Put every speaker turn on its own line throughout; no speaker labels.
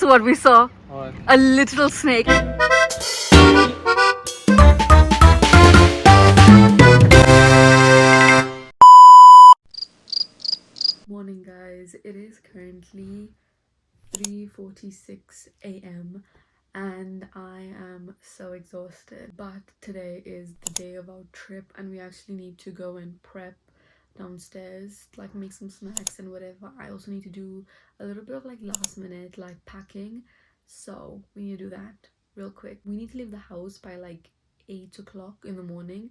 what we saw. A literal snake. Morning guys, it is currently 3:46 a.m. and I am so exhausted, but today is the day of our trip and we actually need to go and prep downstairs, like make some snacks and whatever. I also need to do a little bit of like last minute like packing, so we need to do that real quick. We need to leave the house by like 8 o'clock in the morning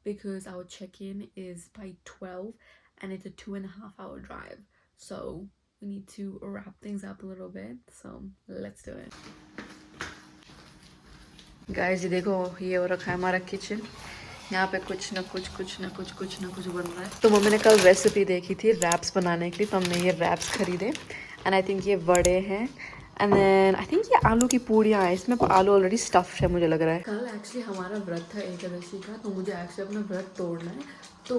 because our check-in is by 12 and it's a 2.5 hour drive, so we need to wrap things up a little bit, so let's do it. Guys, ये देखो, ये हो रखा है हमारा kitchen. यहाँ पे कुछ ना कुछ बन रहा है. तो मम्मी ने कल रेसिपी देखी थी रैप्स बनाने के लिए, तो हमने ये रैप्स खरीदे एंड आई थिंक ये वड़े हैं एंड देन आई थिंक ये आलू की पूड़ियाँ हैं. इसमें आलू ऑलरेडी स्टफ्ड है मुझे लग रहा है. कल एक्चुअली हमारा व्रत था एकादशी का, तो मुझे एक्चुअली अपना व्रत तोड़ना है, तो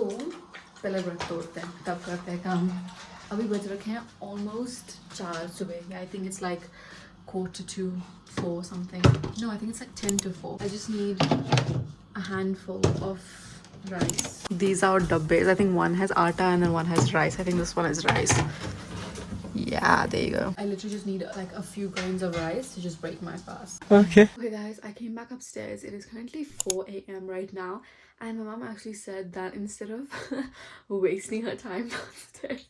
पहले व्रत तोड़ते हैं तब करते हैं काम. अभी बज रखे हैं ऑलमोस्ट 4 सुबह. I think it's like 3:45 something. No, I think it's like 10 to 4. I just need a handful of rice. These are dabbes. I think one has atta and then one has rice. I think this one is rice. Yeah, there you go. I literally just need like a few grains of rice to just break my fast. Okay guys, I came back upstairs. It is currently 4 a.m. right now and my mom actually said that instead of wasting her time downstairs,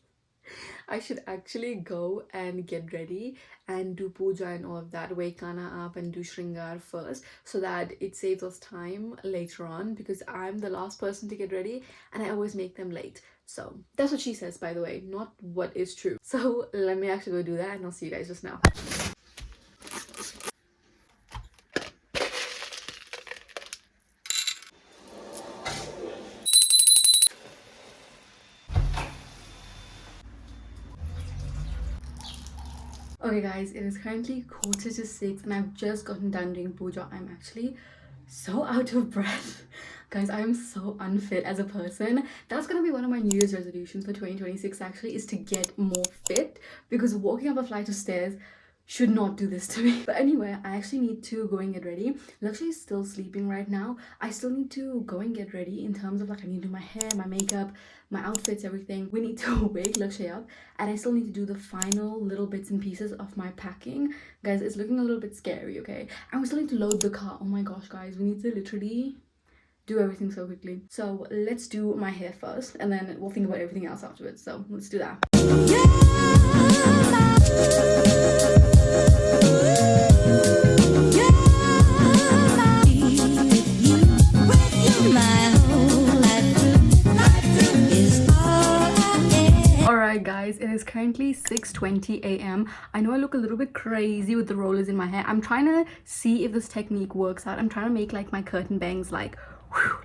I should actually go and get ready and do puja and all of that, wake Anna up and do shringar first, so that it saves us time later on, because I'm the last person to get ready and I always make them late. So that's what she says, by the way, not what is true. So let me actually go do that and I'll see you guys just now. Okay guys, it is currently 5:45 and I've just gotten done doing puja. I'm actually so out of breath. Guys, I am so unfit as a person. That's gonna be one of my New Year's resolutions for 2026 actually, is to get more fit, because walking up a flight of stairs should not do this to me. But anyway, I actually need to go and get ready. Lakshmi is still sleeping right now. I still need to go and get ready in terms of like I need to do my hair, my makeup, my outfits, everything. We need to wake Lakshmi up and I still need to do the final little bits and pieces of my packing. Guys, it's looking a little bit scary, okay? And we still need to load the car. Oh my gosh, guys, we need to literally do everything so quickly. So let's do my hair first and then we'll think about everything else afterwards. So let's do that. Alright guys, it is currently 6:20 a.m. I know I look a little bit crazy with the rollers in my hair. I'm trying to see if this technique works out. I'm trying to make like my curtain bangs like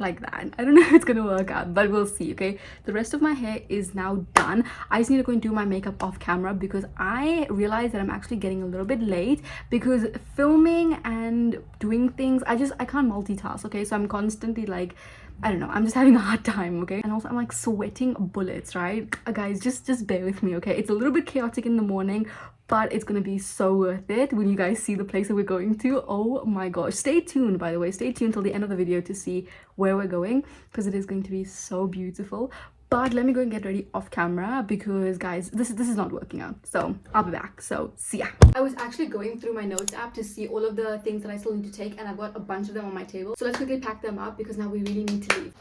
like that. I don't know if it's gonna work out, but we'll see. Okay, the rest of my hair is now done. I just need to go and do my makeup off camera because I realized that I'm actually getting a little bit late because filming and doing things, I can't multitask. Okay, so I'm constantly like, I don't know, I'm just having a hard time, okay? And also I'm like sweating bullets, right? Guys, just bear with me, okay? It's a little bit chaotic in the morning, but it's gonna be so worth it when you guys see the place that we're going to. Oh my gosh, stay tuned, by the way, stay tuned till the end of the video to see where we're going, because it is going to be so beautiful. But let me go and get ready off camera because guys, this is not working out, so I'll be back. So see ya. I was actually going through my notes app to see all of the things that I still need to take, and I've got a bunch of them on my table, so let's quickly pack them up because now we really need to leave.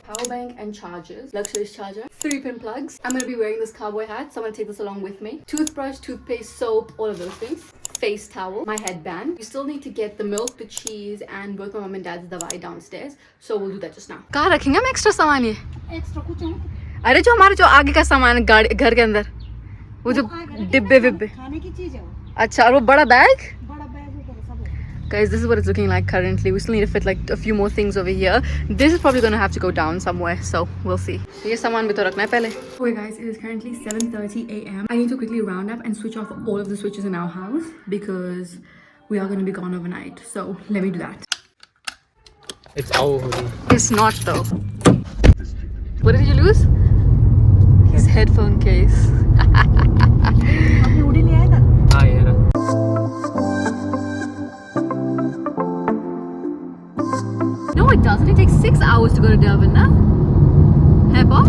Power bank and chargers, luxurious charger, 3-pin plugs. I'm gonna be wearing this cowboy hat, so I'm gonna take this along with me. Toothbrush, toothpaste, soap, all of those things. Face towel, my headband. You still need to get the milk, the cheese, and both my mom and dad's dawai downstairs, so we'll do that just now. कहाँ रखेंगे हम extra सामान? ये extra कुछ नहीं. अरे जो हमारे जो आगे का सामान घर के अंदर, वो जो डिब्बे विब्बे खाने की चीज है. अच्छा, और वो बड़ा bag. Guys, this is what it's looking like currently. We still need to fit like a few more things over here. This is probably going to have to go down somewhere, so we'll see. ये सामान भी तो रखना है पहले. Okay guys, it is currently 7:30 a.m. I need to quickly round up and switch off all of the switches in our house because we are going to be gone overnight. So let me do that.
It's our hoodie.
It's not though. What did you lose? His headphone case.
Ah, yeah.
it doesn't. It takes 6 hours to go to Durban, na? Hey, Paul?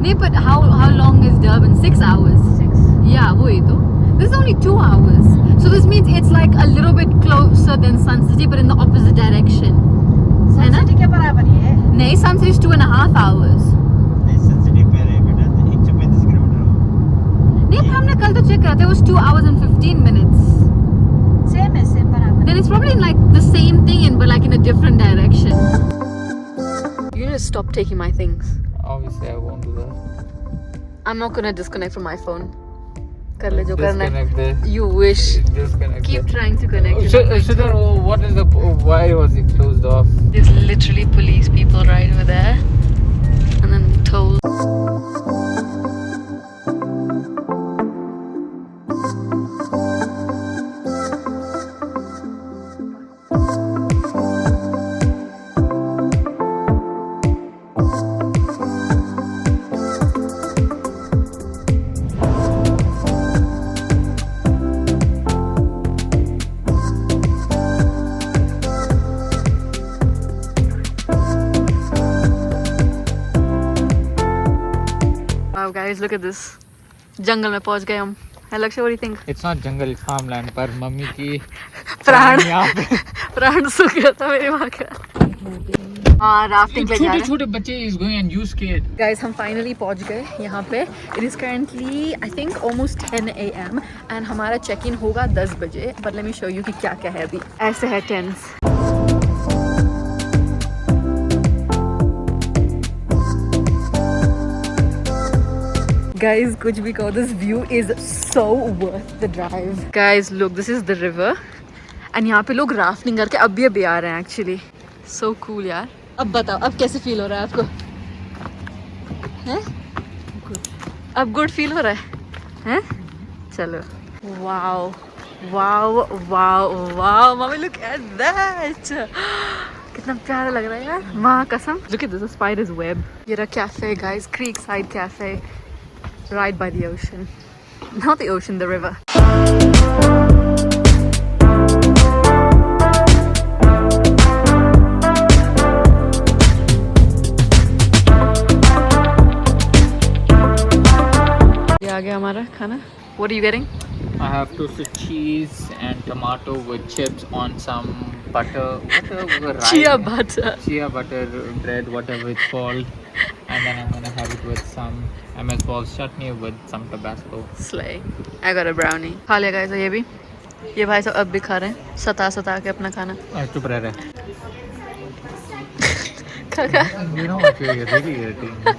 No, but how long is Durban? 6 hours. 6. Yeah, wait, though. This is only 2 hours. So this means it's like a little bit closer than Sun City, but in the opposite direction. Sun City के बराबर ही है. नहीं, Sun City is 2.5 hours. नहीं, Sun City पे है बेटा, 135 kilometre. नहीं, हमने कल तो चेक करा था, it was 2 hours and 15 minutes. Same है, same बराबर. Then it's probably like the same thing, but like in a different direction. You need to stop taking my things.
Obviously, I won't do that.
I'm not gonna disconnect from my phone. कर ले जो करना है.
Disconnect this.
You wish.
Disconnect.
Keep trying to connect.
Shudar, what is the? Why was it closed off?
There's literally police people right over there, and then toll. Wow, guys, look at this. जंगल में पहुंच गए हम. Hey, Lakshay, what do you think?
It's not jungle, it's farmland. पर mummy की
प्राण
यहाँ पे
प्राण सूख गया था मेरे वहाँ का. हाँ, राफ्टिंग पे जा रहे हैं.
छोटे बच्चे is going and you scared.
Guys, हम finally पहुंच गए यहाँ पे. It is currently, I think, almost 10 AM and हमारा check-in होगा 10 बजे. But let me show you कि क्या क्या है अभी. ऐसे है tents. Guys, कुछ भी कहो, this view is so worth the drive. Guys, look, this is the river. And यहाँ पे लोग राफ्टिंग करके अभी आ रहे हैं actually. So cool यार. अब बताओ, अब कैसे फील हो रहा है आपको? हैं? अब गुड फील हो रहा है? हैं? चलो. Wow, wow, wow, wow. Mommy, look at that. कितना प्यारा लग रहा है यार. माँ कसम. Look at this, a spider's web. ये रहा cafe, guys. Creekside Cafe. Right by the ocean. Not the ocean, the river. ये आ गया हमारा खाना. What are you getting?
I have toasted cheese and tomato with chips on some butter.
Chia butter.
Chia butter bread, whatever it's called. And then I'm gonna have it with some MS balls chutney with some Tabasco.
Slay. I got a brownie. खा लिया guys ये भी. ये भाई सब अब भी खा रहे हैं. सता के अपना खाना.
चुप रह रहे.
खा.
You know what, you're really irritating.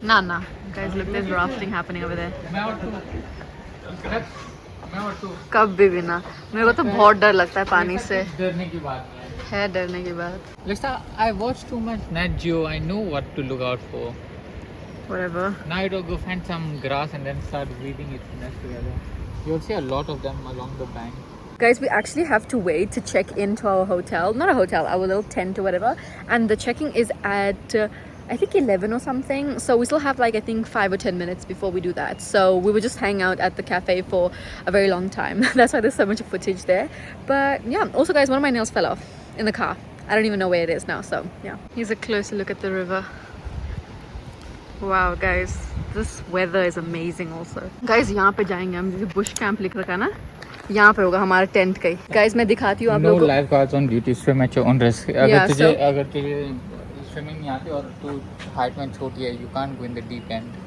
Nah. Guys, look, there's rafting happening over there. कब भी ना. मेरे को तो बहुत डर लगता है पानी से.
डरने की बात
है डरने की बात.
Lisa, I watched too much Nat Geo. I know what to look out for.
Whatever.
Now I will go find some grass and then start weaving its nest together. You'll see a lot of them along the bank.
Guys, we actually have to wait to check into our hotel. Not a hotel, our little tent or whatever. And the checking is at I think 11 or something. So we still have like I think 5 or 10 minutes before we do that. So we will just hang out at the cafe for a very long time. That's why there's so much footage there. But yeah, also guys, one of my nails fell off in the car. I don't even know where it is now. So yeah, here's a closer look at the river. Wow guys, this weather is amazing also. Guys, यहाँ पे जाएंगे हम. जैसे bush camp लिख रखा ना, यहाँ पे होगा हमारा टेंट का ही. Guys, मैं दिखाती हूँ आप लोगों को.
No lifeguards on duty. Swim at your own risk. अगर तुझे स्विमिंग नहीं आती और तू हाइट में छोटी है, you can't go in the deep end.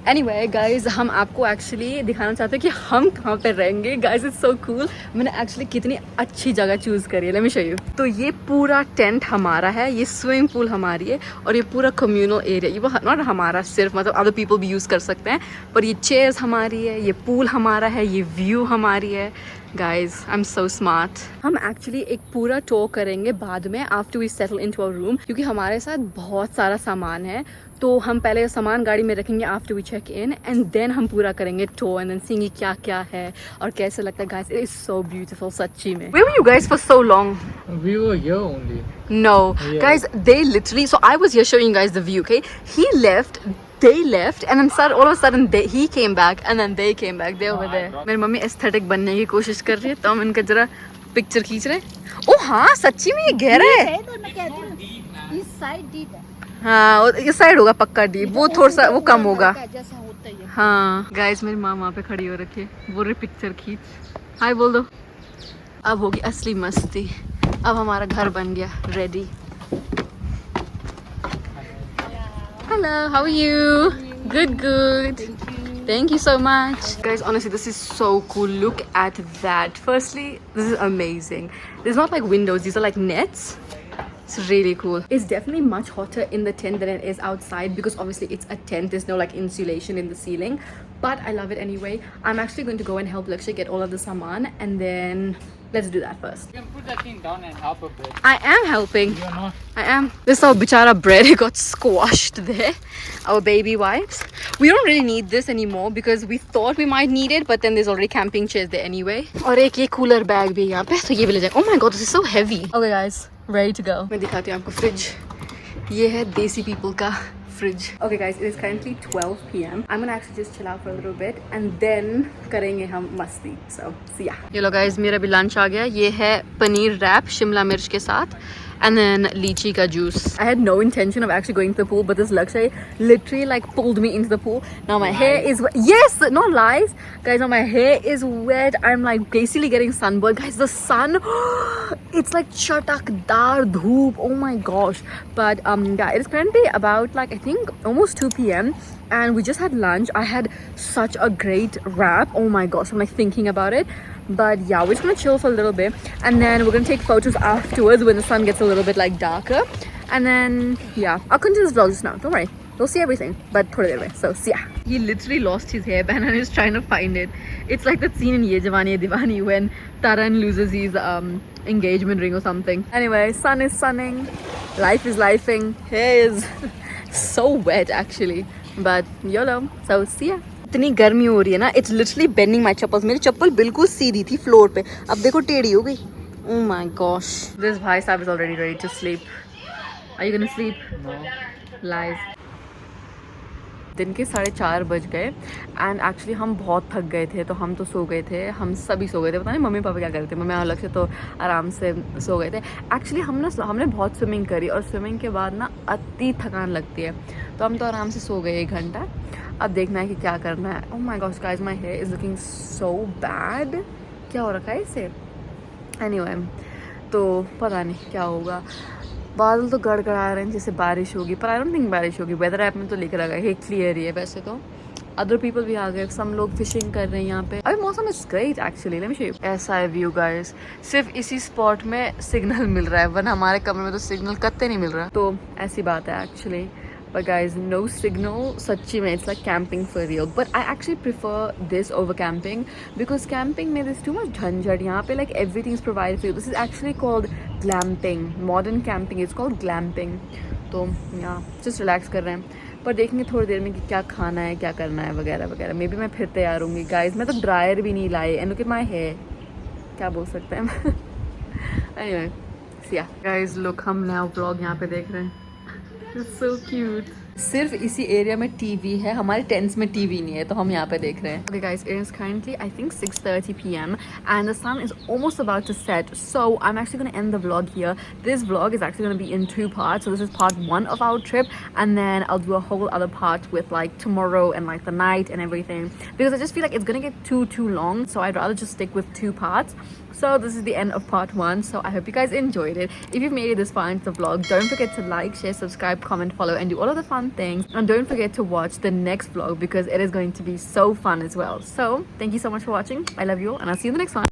Anyway, guys, हम आपको एक्चुअली दिखाना चाहते हैं कि हम कहाँ पे रहेंगे. Guys, it's so cool. मैंने एक्चुअली कितनी अच्छी जगह चूज़ करी है. Let me show you. तो ये पूरा टेंट हमारा है, ये स्विमिंग पूल हमारी है और ये पूरा कम्युनल एरिया. ये वो नॉट हमारा सिर्फ, मतलब अदर पीपल भी यूज़ कर सकते हैं, पर ये चेयर्स हमारी है, ये पूल हमारा है, ये व्यू हमारी है. Guys, I'm so smart. हम एक्चुअली एक पूरा टूर करेंगे बाद में after we settle into our room, क्योंकि हमारे साथ बहुत सारा सामान है. तो हम पहले सामान गाड़ी में रखेंगे after we check in and then हम पूरा करेंगे टूर एंड देन सीएंगे क्या क्या है और कैसे लगता है. Guys, it is so beautiful सच्ची में. Where were you guys for so long?
We were here only.
No.
Yeah.
Guys, they literally, so I was here showing you guys the view, okay? He left, they left and then all of a sudden he came back and then they came back. They over there. मेरी mummy aesthetic बनने की कोशिश कर रही है, तो हम इनका जरा पिक्चर खींच रहे। ओ हाँ सच्ची में ये गहरा है।
इस साइड डीप है।
हाँ इस साइड होगा पक्का डीप, वो थोड़ा सा वो कम होगा।
जैसा होता है।
हाँ गाइस मेरी माँ वहाँ पे खड़ी हो रखी है, बोल रही पिक्चर खींच। हाय बोल दो। अब होगी असली मस्ती, अब हमारा घर बन गया ready. Hello how are you? Good good, thank you so much guys. Honestly this is so cool, look at that. Firstly this is amazing, there's not like windows, these are like nets. It's really cool. It's definitely much hotter in the tent than it is outside because obviously it's a tent, there's no like insulation in the ceiling, but I love it anyway. I'm actually going to go and help Lakshay get all of the saman and then let's do that first.
You can put that thing down and help a bit.
I am helping.
You are not.
I am. This is our bichara bread, it got squashed there. Our baby wipes. We don't really need this anymore because we thought we might need it, but then there's already camping chairs there anyway. और एक ये cooler bag भी है यहाँ पे, तो ये भी ले जाएगा. Oh my god, this is so heavy. Okay guys, ready to go. मैं दिखाती हूँ आपको fridge. ये है देसी people का fridge. Okay guys, it is currently 12 p.m. I'm gonna actually just chill out for a little bit and then करेंगे हम मस्ती. So see ya. ये लो guys, मेरा भी lunch आ गया. ये है पनीर wrap शिमला मिर्च के साथ. And then lychee ka juice. I had no intention of actually going to the pool, but this Lakshay literally like pulled me into the pool. Now my hair is yes, not lies, guys. Now my hair is wet. I'm like basically getting sunburned, guys. The sun, it's like chatakdar dhoop. Oh my gosh. But yeah, it is currently about like I think almost 2 p.m. and we just had lunch. I had such a great wrap. Oh my gosh, I'm like thinking about it. But yeah, we're just gonna chill for a little bit and then we're gonna take photos afterwards when the sun gets a little bit like darker. And then yeah, I'll continue this vlog just now, don't worry, you'll see everything, but थोड़ी देर में. So see ya. He literally lost his hairband and is trying to find it. It's like that scene in Ye Jawani Hai Diwani when Taran loses his engagement ring or something. Anyway, sun is sunning, life is lifing. Hair is so wet actually, but YOLO. So see ya. इतनी गर्मी हो रही है ना, it's literally bending my chappals. मेरी चप्पल बिल्कुल सीधी थी floor पे, अब देखो टेढ़ी हो गई. Oh my gosh. दिस भाई साहब is already ready to sleep. Are you gonna sleep?
No.
Lies. दिन के 4:30 बज गए एंड एक्चुअली हम बहुत थक गए थे, तो हम तो सो गए थे, हम सभी सो गए थे. पता नहीं मम्मी पापा क्या कर रहे थे, मम्मी अलग से तो आराम से सो गए थे. एक्चुअली हमने बहुत स्विमिंग करी और स्विमिंग के बाद ना अति थकान लगती है, तो हम तो आराम से सो गए 1 घंटा. अब देखना है कि क्या करना है. Oh my gosh guys, my here is looking so bad. क्या हो रखा है इसे? एनीवे, तो पता नहीं क्या होगा. बादल तो गड़गड़ा रहे हैं जैसे बारिश होगी, पर आई डोंट थिंक बारिश होगी. वेदर ऐप में तो लिख रखा है क्लियर ही है. वैसे तो अदर पीपल भी आ गए, सम लोग फिशिंग कर रहे हैं यहाँ पे. अभी मौसम is great actually. Let me show you. ऐसा है व्यू गाइस, सिर्फ इसी स्पॉट में सिग्नल मिल रहा है, वरना हमारे कमरे में तो सिग्नल कत्ते नहीं मिल रहा. तो ऐसी बात है actually. But guys, no signal, सच्ची में it's like camping for real. But I actually prefer this over camping because camping में there's too much झंझट. यहाँ पे like everything is provided for you. This is actually called glamping. Modern camping is called glamping. तो yeah, just relax कर रहे हैं. पर देखेंगे थोड़ी देर में कि क्या खाना है, क्या करना है वगैरह वगैरह. मे बी मैं फिर तैयार होंगी गाइज. मैं तो ड्रायर भी नहीं लाई. And look at my hair, क्या बोल सकते हैं. एनीवे सी या गाइज, लुक हम नया व्लॉग यहाँ पे देख रहे हैं. It's so cute. सिर्फ इसी एरिया में टीवी है, हमारे टेंट्स में टीवी नहीं है, तो हम यहाँ पे देख रहे हैं. Okay guys, it is currently I think 6:30 p.m. and the sun is almost about to set, so I'm actually going to end the vlog here. This vlog is actually going to be in 2 parts, so this is part 1 of our trip and then I'll do a whole other part with like tomorrow and like the night and everything, because I just feel like it's going to get too long, so I'd rather just stick with 2 parts. So this is the end of part 1, so I hope you guys enjoyed it. If you've made it this far into the vlog, don't forget to like, share, subscribe, comment, follow and do all of the fun things, and don't forget to watch the next vlog because it is going to be so fun as well. So thank you so much for watching. I love you all and I'll see you in the next one.